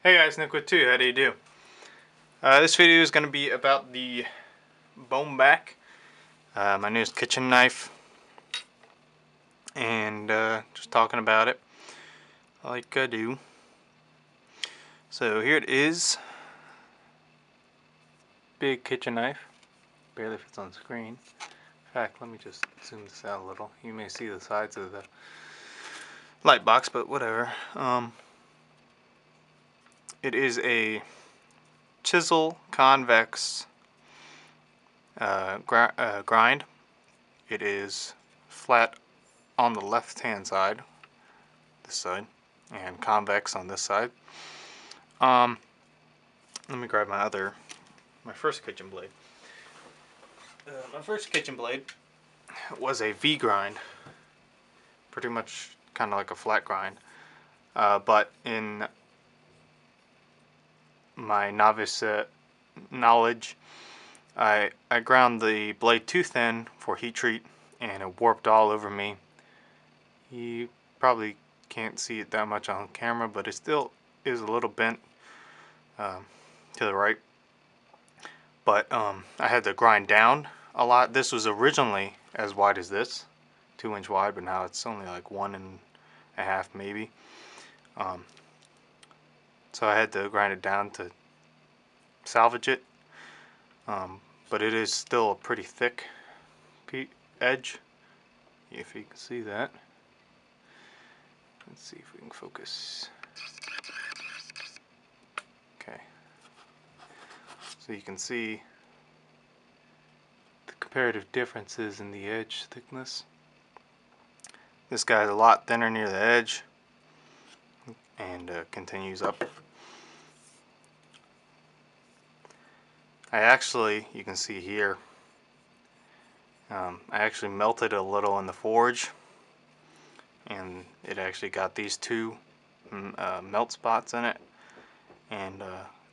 Hey guys, Nick with 2, how do you do? This video is going to be about the Bombach, my newest kitchen knife, and just talking about it like I do. So here it is, big kitchen knife, barely fits on the screen. In fact, let me just zoom this out a little. You may see the sides of the light box, but whatever. It is a chisel convex grind. It is flat on the left hand side, this side, and convex on this side. Let me grab my first kitchen blade. My first kitchen blade was a V grind, pretty much kind of like a flat grind, but in my novice knowledge, I ground the blade too thin for heat treat, and it warped all over me. You probably can't see it that much on camera, but it still is a little bent to the right. But I had to grind down a lot. This was originally as wide as this, 2-inch wide, but now it's only like 1.5 maybe. So I had to grind it down to salvage it. But it is still a pretty thick edge, if you can see that. Let's see if we can focus. Okay. So you can see the comparative differences in the edge thickness. This guy's a lot thinner near the edge and continues up. You can see here, I actually melted a little in the forge, and it actually got these two melt spots in it, and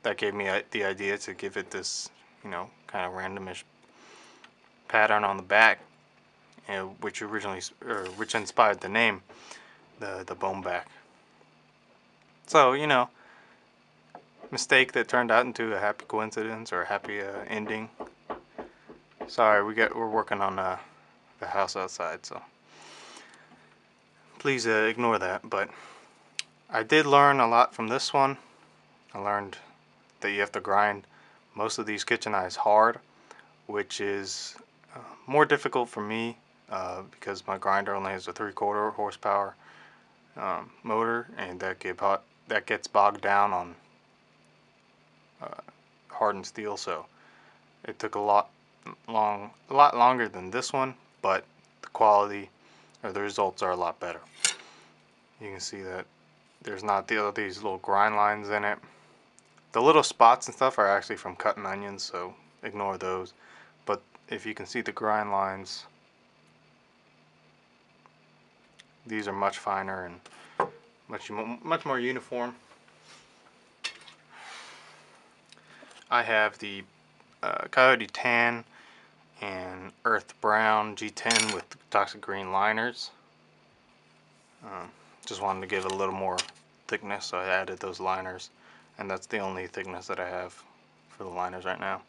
that gave me the idea to give it this, kind of randomish pattern on the back, which inspired the name, the Bombach. So, mistake that turned out into a happy coincidence or a happy ending. Sorry, we're working on the house outside, so please ignore that. But I did learn a lot from this one. I learned that you have to grind most of these kitchen knives hard, which is more difficult for me because my grinder only has a 3/4 horsepower motor, and that gets bogged down on hardened steel. So it took a lot longer than this one, but the quality or the results are a lot better. You can see that there's not these little grind lines in it. The little spots and stuff are actually from cutting onions, so ignore those. But if you can see the grind lines, these are much finer and much more uniform. I have the Coyote Tan and Earth Brown G10 with toxic green liners. Just wanted to give it a little more thickness, so I added those liners, and that's the only thickness that I have for the liners right now.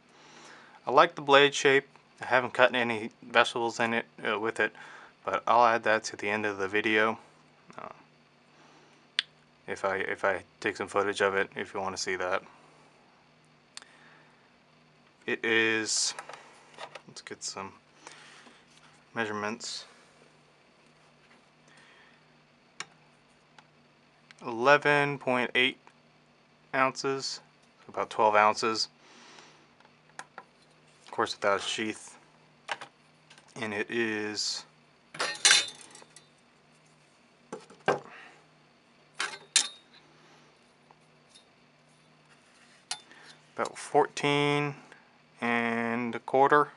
I like the blade shape. I haven't cut any vegetables in it with it, but I'll add that to the end of the video if I take some footage of it, if you want to see that. It is, let's get some measurements. 11.8 ounces, about 12 ounces. Of course, without a sheath. And it is about 14 and a quarter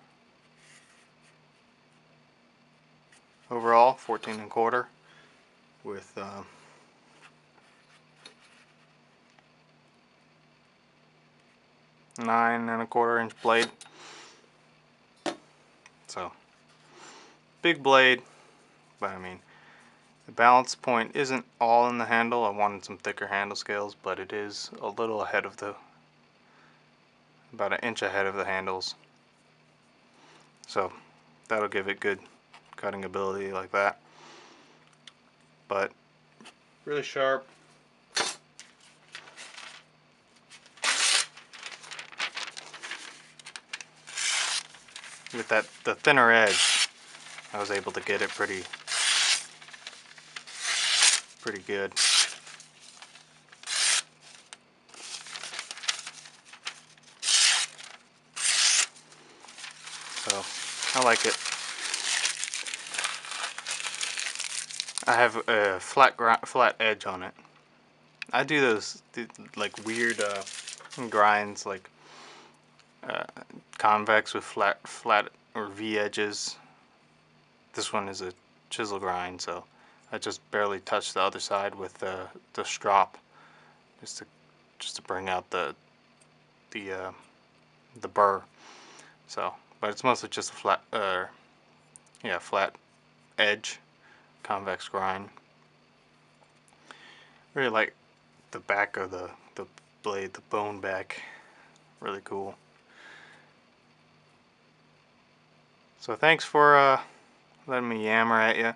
overall, 14 and a quarter with 9 1/4 inch blade. So big blade, but I mean The balance point isn't all in the handle. I wanted some thicker handle scales, but it is a little ahead of the, about an inch ahead of the handles. So that'll give it good cutting ability like that. But really sharp. With the thinner edge, I was able to get it pretty good. So I like it. I have a flat edge on it. I do those like weird grinds, like convex with flat or V edges. This one is a chisel grind, so I just barely touch the other side with the strop, just to bring out the burr. So, but it's mostly just a flat edge, convex grind. Really like the back of the blade, the bone back. Really cool. So thanks for letting me yammer at you.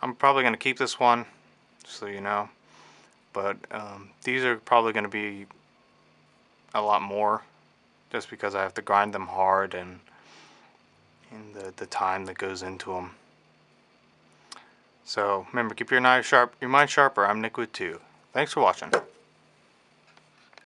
I'm probably going to keep this one, just so you know. But these are probably going to be a lot more, just because I have to grind them hard and the time that goes into them. So remember, keep your knives sharp, your mind sharper. I'm Nick with 2. Thanks for watching.